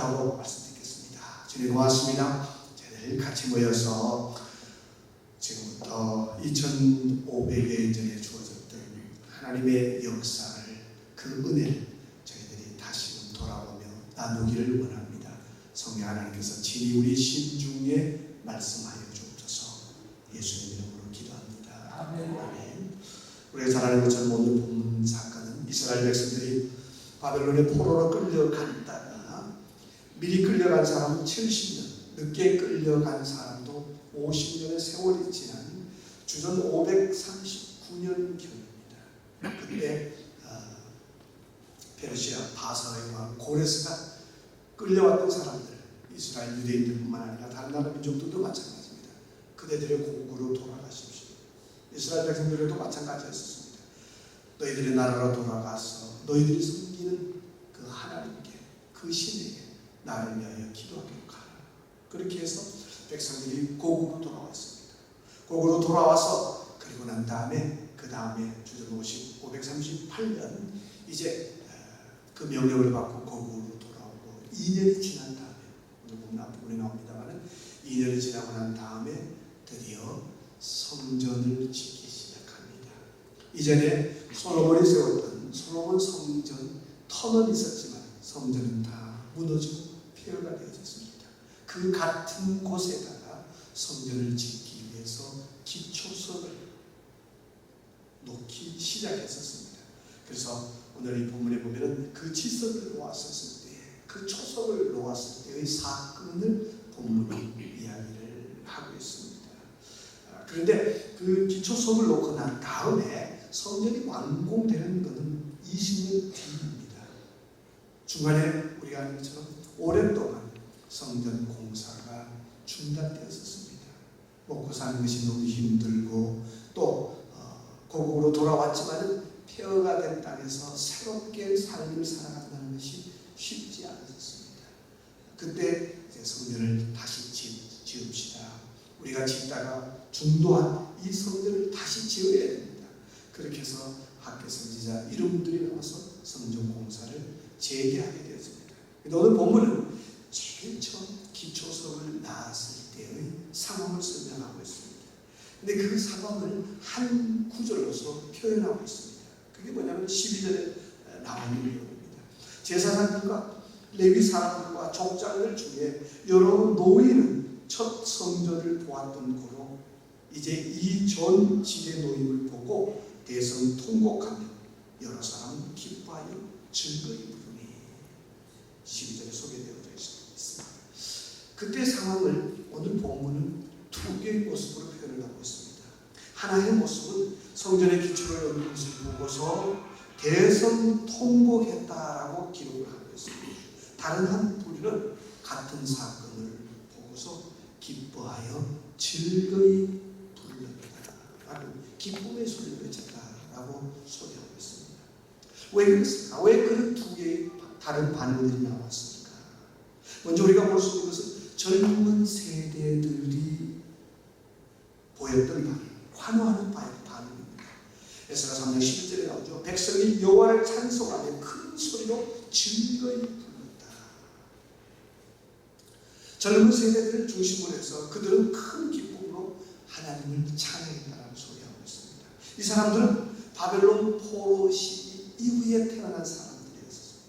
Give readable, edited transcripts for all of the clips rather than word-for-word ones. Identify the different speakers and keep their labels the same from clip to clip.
Speaker 1: 기도하고 말씀드리겠습니다. 주님 고맙습니다. 저희들 같이 모여서 지금부터 2500년 전에 주어졌던 하나님의 역사를, 그 은혜를 저희들이 다시금 돌아보며 나누기를 원합니다. 성령 하나님께서 친히 우리 심중에 말씀하여 주옵소서. 예수님 이름으로 기도합니다. 아멘. 우리가 잘 아는 것처럼 오늘 본문 사건은 이스라엘 백성들이 바벨론의 포로로 끌려갔다가 미리 끌려간 사람은 70년, 늦게 끌려간 사람도 50년의 세월이 지난 주전 539년경입니다. 그때 페르시아 바사의 왕 고레스가 끌려왔던 사람들, 이스라엘 유대인들뿐만 아니라 다른 나라 민족들도 마찬가지입니다. 그대들의 고국으로 돌아가십시오. 이스라엘 백성들에도 마찬가지였습니다. 너희들의 나라로 돌아가서 너희들이 섬기는 그 하나님께, 그 신에게 나를 위하여 기도하도록 하라. 그렇게 해서 백성들이 고국으로 돌아왔습니다. 고국으로 돌아와서 그리고 난 다음에 그 다음에 주전 538년 이제 그 명령을 받고 고국으로 돌아오고 2년이 지난 다음에, 오늘 보면 앞부분에 나옵니다만 2년이 지나고 난 다음에 드디어 성전을 짓기 시작합니다. 이전에 솔로몬이 세웠던 솔로몬 성전 터널이 있었지만 성전은 다 무너지고 폐허가 되어졌습니다. 그 같은 곳에다가 성전을 짓기 위해서 기초석을 놓기 시작했었습니다. 그래서 오늘 이 본문에 보면은 그 지석을 놓았었을 때, 그 초석을 놓았을 때의 사건을 본문이 이야기를 하고 있습니다. 그런데 그 기초석을 놓고 난 다음에 성전이 완공되는 것은 20년 뒤입니다. 중간에 우리가 아는 것처럼 오랫동안 성전 공사가 중단되었었습니다. 먹고 사는 것이 너무 힘들고 또 고국으로 돌아왔지만 폐허가 된 땅에서 새롭게 삶을 살아간다는 것이 쉽지 않았습니다. 그때 이제 성전을 다시 지읍시다. 우리가 짓다가 중도한 이 성전을 다시 지어야 됩니다. 그렇게 해서 학교 선지자 이름들이 나와서 성전 공사를 재개하게 되었습니다. 오늘 본문은 제일 처음 기초석을 낳았을 때의 상황을 설명하고 있습니다. 근데 그 상황을 한 구절로서 표현하고 있습니다. 그게 뭐냐면 12절에 나와 있는 내용입니다. 제사장들과 레위 사람들과 족장들 중에 여러 노인은 첫 성전을 보았던 고로 이제 이 전 지대 노임을 보고 대성 통곡하며 여러 사람은 기뻐하여 즐거이 부르니 12절에 소개되어져 있습니다. 그때 상황을 오늘 본문은 두 개의 모습으로 표현을 하고 있습니다. 하나의 모습은 성전의 기초를 얻는 것을 보고서 대성 통곡했다라고 기록을 하고 있습니다. 다른 한 부류는 같은 사건을 보고서 기뻐하여 즐거이 부르렀다라고, 기쁨의 소리를 외쳤다라고 소개하고 있습니다. 왜 그렇습니까? 왜 그런 두 개의 다른 반응들이 나왔습니까? 먼저 우리가 볼 수 있는 것은 젊은 세대들이 보였던 반응, 환호하는 반응입니다. 에스라 3장 11절에 나오죠. 백성이 여호와를 찬송하며 큰 소리로 즐거이 불렀다. 젊은 세대들을 중심으로 해서 그들은 큰 기쁨으로 하나님을 찬양했다라는 소리하고 있습니다. 이 사람들은 바벨론 포로 시기 이후에 태어난 사람들이었습니다.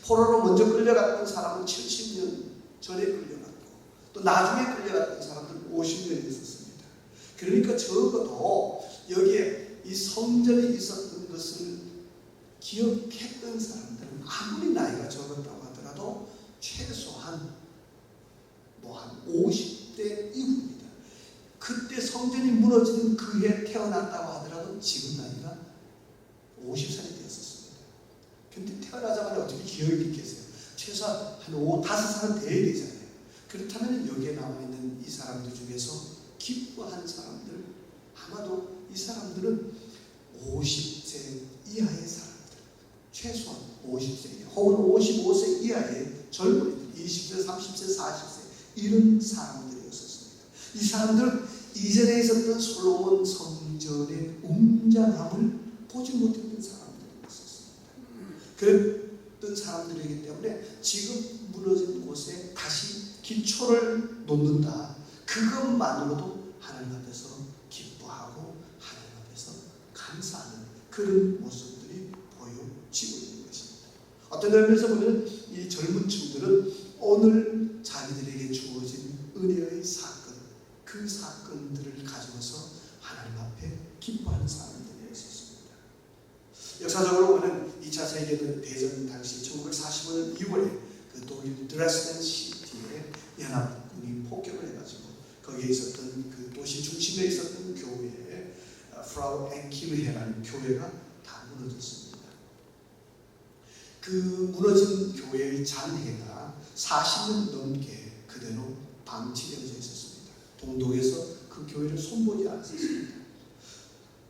Speaker 1: 포로로 먼저 끌려갔던 사람은 70년 전에 끌려갔고 또 나중에 끌려갔던 사람들은 50년이 있었습니다. 그러니까 적어도 여기에 이 성전에 있었던 것을 기억했던 사람들은 아무리 나이가 적었다고 하더라도 최소한 한 50대 이후입니다. 그때 성전이 무너지는 그 해 태어났다고 하더라도 지금 나이가 50살이 되었습니다. 근데 태어나자마자 어떻게 기억이 있겠어요? 최소한 한 5-5살은 돼야 되잖아요. 그렇다면 여기에 나와 있는 이 사람들 중에서 기뻐한 사람들, 아마도 이 사람들은 50세 이하의 사람들, 최소한 50세 혹은 55세 이하의 젊은이들, 20세, 30세, 40세 이런 사람들이었습니다. 이 사람들은 이전에 있었던 솔로몬 성전의 웅장함을 보지 못했던 사람들이었습니다. 했던 사람들이기 때문에 지금 무너진 곳에 다시 기초를 놓는다. 그것만으로도 하나님 앞에서 기뻐하고 하나님 앞에서 감사하는 그런 모습들이 보여지고 있는 것입니다. 어떤 의미에서 보면 이 젊은 층들은 오늘 자기들에게 주어진 은혜의 사건, 그 사건들을 가지고서 하나님 앞에 기뻐하는 사람들이 있었습니다. 역사적으로 보면 2차 세계대전 당시 1945년 2월에 그 독일 드레스덴 시티에 연합군이 폭격을 해가지고 거기에 있었던 그 도시 중심에 있었던 교회에 프라우 앤키르헤라는 교회가 다 무너졌습니다. 그 무너진 교회의 잔해가 40년 넘게 그대로 방치되어져 있었습니다. 동독에서 그 교회를 손보지 않았습니다.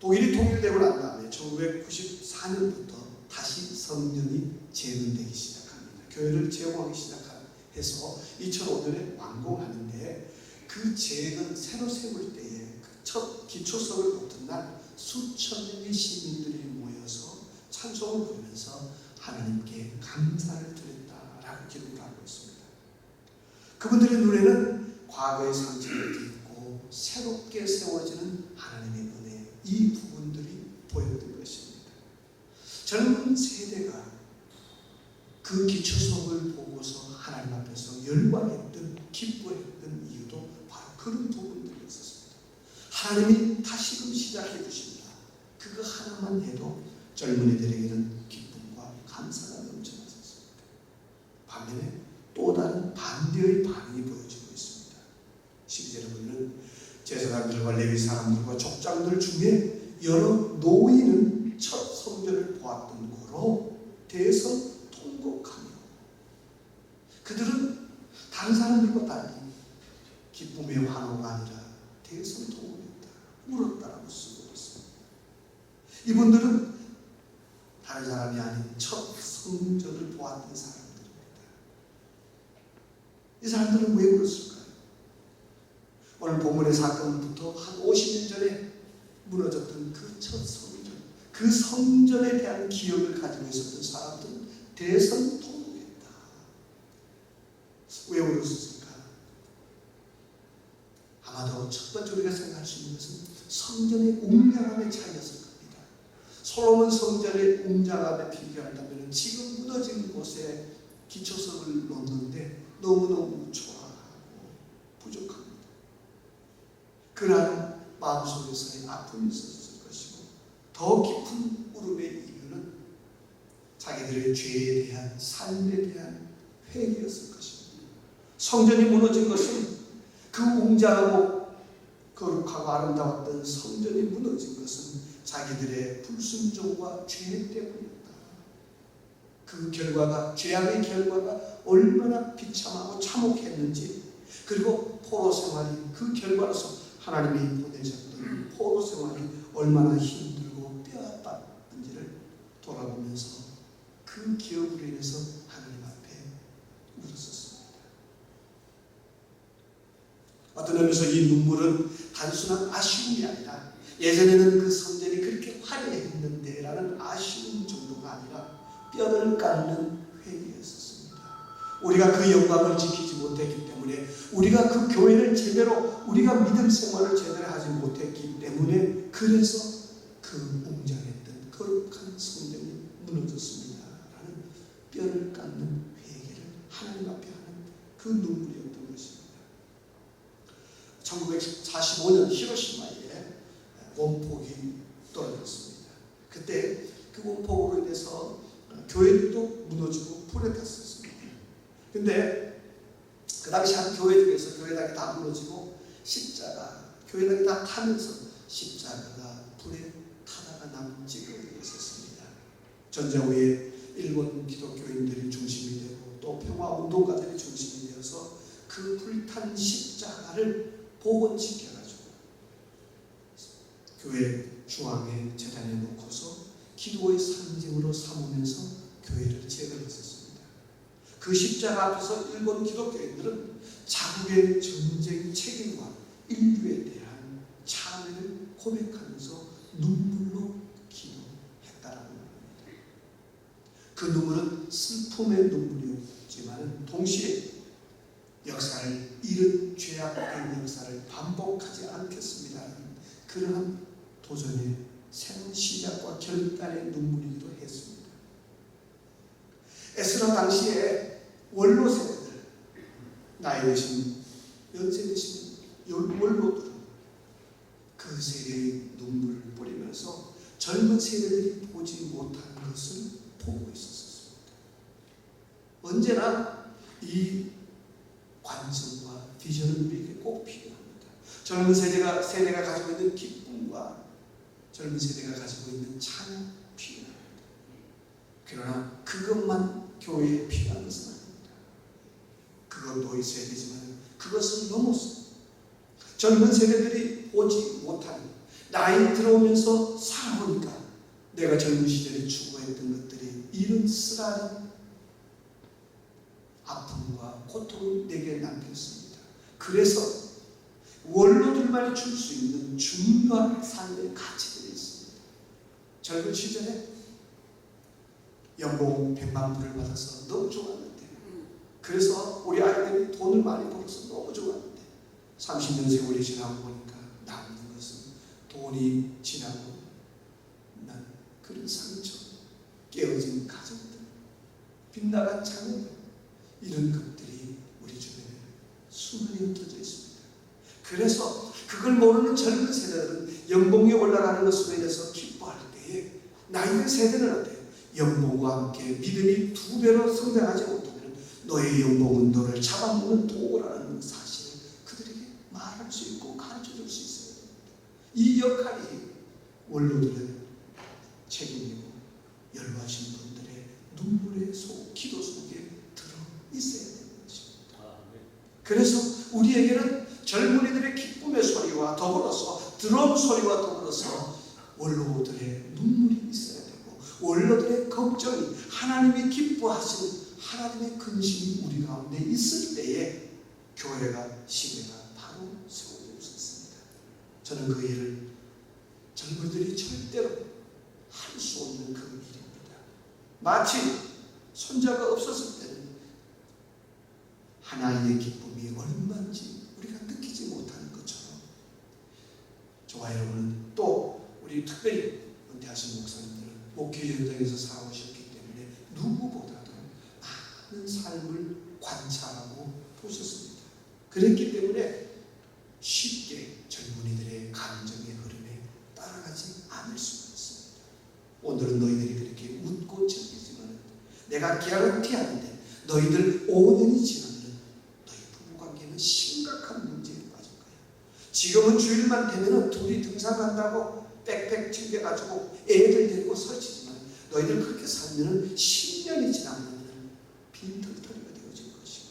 Speaker 1: 독일이 통일되고 난 다음에 1994년부터 다시 성전이 재건되기 시작합니다. 교회를 재건하기 시작해서 2005년에 완공하는데 그 재건 새로 세울 때에 그 첫 기초석을 놓던 날 수천 명의 시민들이 모여서 찬송을 부르면서 하나님께 감사를 드렸다라고 기록을 하고 있습니다. 그분들의 눈에는 과거의 상처를 딛고 새롭게 세워지는 하나님의 은혜, 이 부분들이 보였던 것입니다. 젊은 세대가 그 기초석을 보고서 하나님 앞에서 열광했던, 기뻐했던 이유도 바로 그런 부분들이었습니다. 하나님이 다시금 시작해 주신다. 그거 하나만 해도 젊은이들에게는 기쁨과 감사가 넘쳐났습니다. 반면에 또 다른 반대의 반응이 보여지고 있습니다. 12절에 보면 제사장들과 레위 사람들과 족장들 중에 여러 노인은 첫 성전을 보았던 거로 대해서 통곡하며, 그들은 다른 사람들과 달리 기쁨의 환호가 아니라 대성 통곡했다, 울었다라고 쓰고 있습니다. 이분들은 다른 사람이 아닌 첫 성전을 보았던 사람들입니다. 이 사람들은 왜 울었을까요? 오늘 본문의 사건부터 한 50년 전에 무너졌던 그 첫 성전, 그 성전에 대한 기억을 가지고 있었던 사람들은 대성 통곡했다. 왜 울었을까? 아마도 첫 번째 우리가 생각할 수 있는 것은 성전의 웅장함의 차이였을 겁니다. 솔로몬 성전의 웅장함에 비교한다면 지금 무너진 곳에 기초석을 놓는데 너무너무 초라하고 부족합니다. 그러한 마음속에서의 아픔이 있었을 것이고, 더 깊은 울음의 이유는 자기들의 죄에 대한, 삶에 대한 회개였을 것입니다. 성전이 무너진 것은, 그 웅장하고 거룩하고 아름다웠던 성전이 무너진 것은 자기들의 불순종과 죄 때문이었다. 그 결과가, 죄악의 결과가 얼마나 비참하고 참혹했는지, 그리고 포로 생활이 그 결과로서 하나님이 보내셨던 포로 생활이 얼마나 힘들고 뼈아팠는지를 돌아보면서 그 기억으로 인해서 하나님 앞에 울었었습니다. 어떤 의미에서 이 눈물은 단순한 아쉬움이 아니라, 예전에는 그 성전이 그렇게 화려했는데 라는 아쉬움 정도가 아니라 뼈를 깎는 회개였었습니다. 우리가 그 영광을 지키지 못했기 때문에, 우리가 그 교회를 제대로, 우리가 믿음 생활을 제대로 하지 못했기 때문에, 그래서 그 웅장했던 거룩한 성전이 무너졌습니다 라는 뼈를 깎는 회개를 하나님 앞에 하는 그 눈물이었던 것입니다. 1945년 히로시마에 원폭이 떨어졌습니다. 그때 그 원폭으로 인해서 교회들도 무너지고 불에 탔었습니다. 근데 그 당시 한 교회 중에서 교회당이 다 무너지고 십자가, 교회당이 다 타면서 십자가가 불에 타다가 남은 찌꺼기가 있었습니다. 전쟁 후에 일본 기독교인들이 중심이 되고 또 평화운동가들이 중심이 되어서 그 불탄 십자가를 복원시켜가지고 교회 중앙에 제단에 놓고서 기도의 상징으로 삼으면서 교회를 재건했었습니다. 그 십자가 앞에서 일본 기독교인들은 자국의 전쟁 책임과 인류에 대한 참회를 고백하면서 눈물로 기도했다라는 겁니다. 그 눈물은 슬픔의 눈물이었지만 동시에 역사를 이른 죄악된 역사를 반복하지 않겠습니다. 그러한 도전의 새로운 시작과 결단의 눈물이기도 했습니다. 에스라 당시에 원로 세대들, 나이 드신 연세 드신 원로들은 그 세대의 눈물을 뿌리면서 젊은 세대들이 보지 못하는 것을 보고 있었습니다. 언제나 이 관점과 비전은 우리에게 꼭 필요합니다. 젊은 세대가 가지고 있는 기쁨과 젊은 세대가 가지고 있는 찬양 필요합니다. 그러나 그것만 교회에 필요한 것은 아닙니다. 그것도 있어야 되지만 그것을 넘어서 젊은 세대들이 보지 못하는, 나이 들어오면서 살아보니까 내가 젊은 시절에 추구했던 것들이 이런 쓰라린 아픔과 고통을 내게 남겼습니다. 그래서 원로들만이 줄 수 있는 중요한 삶의 가치들이 있습니다. 젊은 시절에 연봉 100만 불을 받아서 너무 좋았는데, 그래서 우리 아이들이 돈을 많이 벌어서 너무 좋았는데 30년 세월이 지나고 보니까 남는 것은 돈이 지나고 난 그런 상처, 깨어진 가정들, 빗나간 자녀들, 이런 것들이 우리 주변에 수많이 흩어져 있습니다. 그래서 그걸 모르는 젊은 세대들은 연봉이 올라가는 것으로 인해서 기뻐할 때에 나이든 세대는 어때요? 연봉과 함께 믿음이 2배로 성장하지 못하면 너의 연봉은 너를 잡아먹는 도구라는 사실을 그들에게 말할 수 있고 가르쳐줄 수 있어요. 이 역할이 원로들의 책임이고 연로하신 분들의 눈물의 기도 속에 있어야 되는 것입니다. 그래서 우리에게는 젊은이들의 기쁨의 소리와 더불어서 드럼 소리와 더불어서 원로들의 눈물이 있어야 되고, 원로들의 걱정이, 하나님이 기뻐하시는 하나님의 근심이 우리 가운데 있을 때에 교회가, 시대가 바로 세워질 수 있습니다. 저는 그 일을 젊은이들이 절대로 할 수 없는 그 일입니다. 마치 손자가 없었을 때는 하나님의 기쁨이 얼마인지 우리가 느끼지 못하는 것처럼, 저와 여러분은 또 우리 특별히 은퇴하신 목사님들은 목회 현장에서 살아오셨기 때문에 누구보다도 많은 삶을 관찰하고 보셨습니다. 그랬기 때문에 쉽게 젊은이들의 감정의 흐름에 따라가지 않을 수가 있습니다. 오늘은 너희들이 그렇게 웃고 즐기지만 내가 개런티하는데 너희들 5년이 지나면 너희 부부관계는 심각한 문제에 빠질 거야. 지금은 주일만 되면 둘이 등산 간다고 백팩 챙겨가지고 애들 데리고 설치지만 너희들 그렇게 살면 10년이 지나면 빈털터리가 되어질 것이고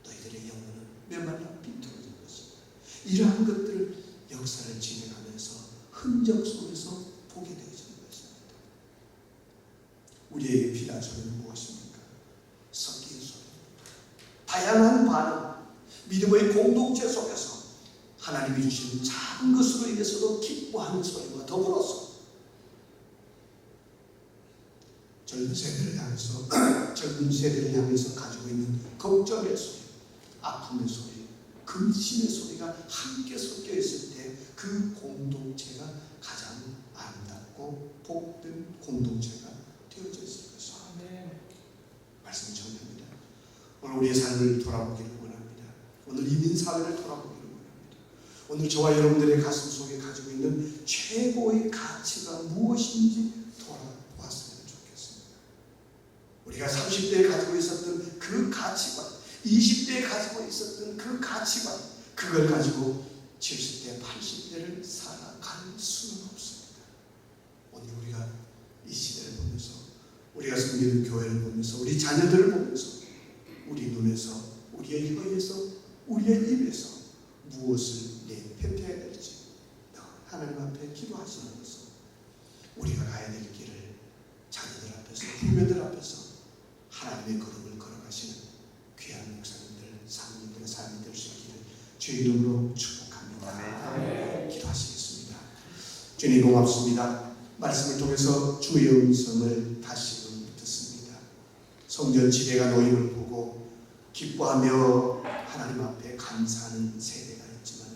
Speaker 1: 너희들의 영혼은 메말라 빈털어질 것이고, 이러한 것들을 역사를 진행하면서 흔적 속에서 보게 되어지는 것입니다. 우리에게 필요한 소리는 무엇입니까? 섞인 소리, 다양한 반응, 믿음의 공동체 속에서 하나님이 주시는 작은 것으로 인해서도 기뻐하는 소리와 더불어서 젊은 세대를 향해서 가지고 있는 걱정의 소리, 아픔의 소리, 근심의 소리가 함께 섞여 있을 때 그 공동체가 가장 아름답고 복된 공동체가 되어져 있을 것입니다. 말씀 정리합니다. 오늘 우리의 삶을 돌아보기를 원합니다. 오늘 이민사회를 돌아보기를 원합니다. 오늘 저와 여러분들의 가슴 속에 가지고 있는 최고의 가치가 무엇인지 돌아보았으면 좋겠습니다. 우리가 30대에 가지고 있었던 그 가치관, 20대에 가지고 있었던 그 가치관, 그걸 가지고 70대, 80대를 살아갈 수는 없습니다. 오늘 우리가 이 시대를 보면서, 우리가 섬기는 교회를 보면서, 우리 자녀들을 보면서 우리 눈에서, 우리의 혀에서, 우리의 입에서 무엇을 내뱉어야 될지 하나님 앞에 기도하시는 것은 우리가 가야 될 길을 자녀들 앞에서, 후배들 앞에서 하나님의 걸음을 걸어가시는 귀한 목사님들, 사모님들의 삶이 될 수 있기를 주의 이름으로 축복합니다. 기도하시겠습니다. 주님 고맙습니다. 말씀을 통해서 주의 음성을 다시금 듣습니다. 성전 지대가 놓임을 보고 기뻐하며 하나님 앞에 감사하는 세대가 있지만,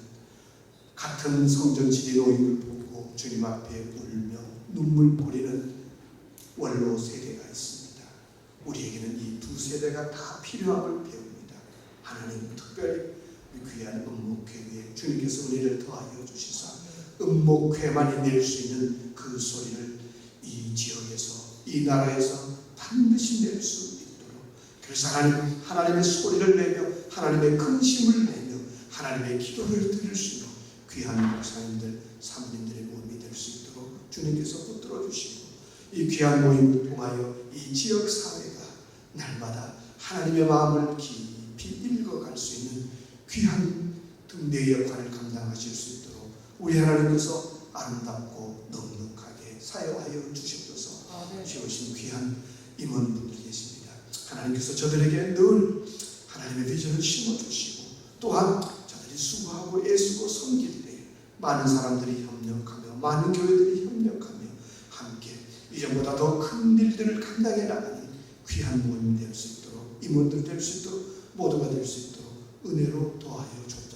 Speaker 1: 같은 성전 지대 놓임을 보고 주님 앞에 울며 눈물 뿌리는 원로 세대가 있습니다. 우리에게는 이 두 세대가 다 필요함을 배웁니다. 하나님 특별히 귀한 음목회에 주님께서 은혜를 더하여 주시사 음목회만이 낼 수 있는 그 소리를 이 지역에서, 이 나라에서 반드시 낼 수 있도록, 그래서 하나님의 소리를 내며 하나님의 근심을 내며 하나님의 기도를 들을 수 있는 귀한 목사님들, 사모님들의 모임이 될 수 있도록 주님께서 붙들어 주시고, 이 귀한 모임을 통하여 이 지역 사회가 날마다 하나님의 마음을 깊이 읽어갈 수 있는 귀한 등대의 역할을 감당하실 수 있도록 우리 하나님께서 아름답고 넉넉하게 사용하여 주시옵소서. 지으신 귀한 임원분들이 계십니다. 하나님께서 저들에게 늘 하나님의 비전을 심어주시고, 또한 저들이 수고하고 애쓰고 섬길 때 많은 사람들이 협력하며 많은 교회들이 협력하며 함께 이전보다 더 큰 일들을 감당해 나가는 귀한 모임 될 수 있도록, 임원들 될 수 있도록, 모두가 될 수 있도록 은혜로 도와여 주옵소서.